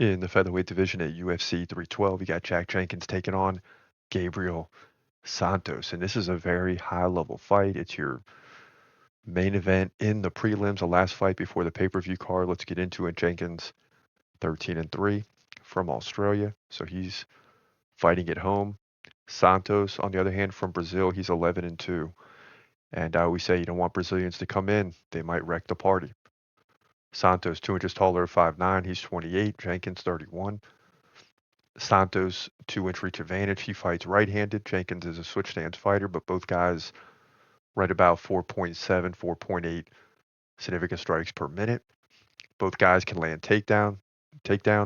In the featherweight division at UFC 312, you got Jack Jenkins taking on Gabriel Santos. And this is a very high level fight. It's your main event in the prelims, the last fight before the pay-per-view card. Let's get into it. Jenkins 13-3 from Australia, so he's fighting at home. Santos, on the other hand, from Brazil, he's 11-2. And I always say you don't want Brazilians to come in, they might wreck the party. Santos, 2 inches taller, 5'9", he's 28, Jenkins 31. Santos, 2-inch reach advantage. He fights right-handed. Jenkins is a switch stance fighter, but both guys right about 4.7, 4.8 significant strikes per minute. Both guys can land takedown.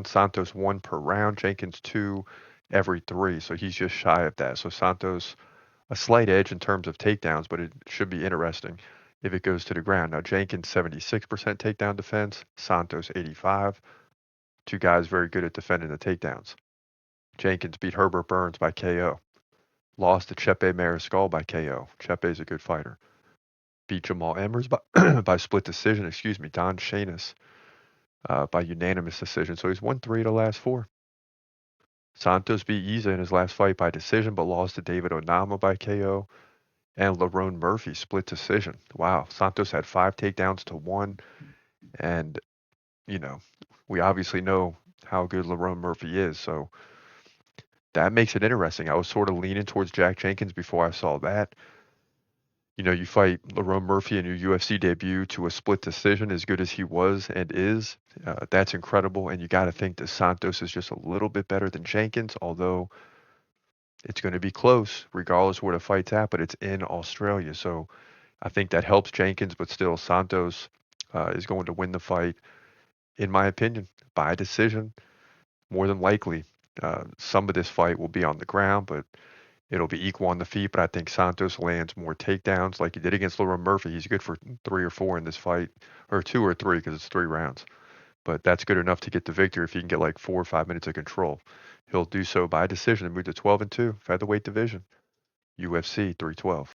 Santos 1 per round. Jenkins 2 every 3. So he's just shy of that. So Santos a slight edge in terms of takedowns, but it should be interesting if it goes to the ground. Now Jenkins 76% takedown defense. Santos 85. Two guys very good at defending the takedowns. Jenkins beat Herbert Burns by KO. Lost to Chepe Mariscal by KO. Chepe's a good fighter. Beat Jamal Emmers by split decision. Don Shanis by unanimous decision. So he's won 3 of the last 4. Santos beat Yiza in his last fight by decision, but lost to David Onama by KO. And Lerone Murphy split decision. Wow. Santos had 5 takedowns to 1. And, we obviously know how good Lerone Murphy is. So that makes it interesting. I was sort of leaning towards Jack Jenkins before I saw that. You fight Lerone Murphy in your UFC debut to a split decision as good as he was and is. That's incredible. And you got to think that Santos is just a little bit better than Jenkins, although it's going to be close regardless of where the fight's at, but it's in Australia. So I think that helps Jenkins, but still Santos is going to win the fight, in my opinion, by decision, more than likely. Some of this fight will be on the ground, but it'll be equal on the feet, but I think Santos lands more takedowns like he did against Lerone Murphy. He's good for 3 or 4 in this fight, or 2 or 3 because it's 3 rounds. But that's good enough to get the victory if he can get like 4 or 5 minutes of control. He'll do so by decision and move to 12-2, featherweight division, UFC 312.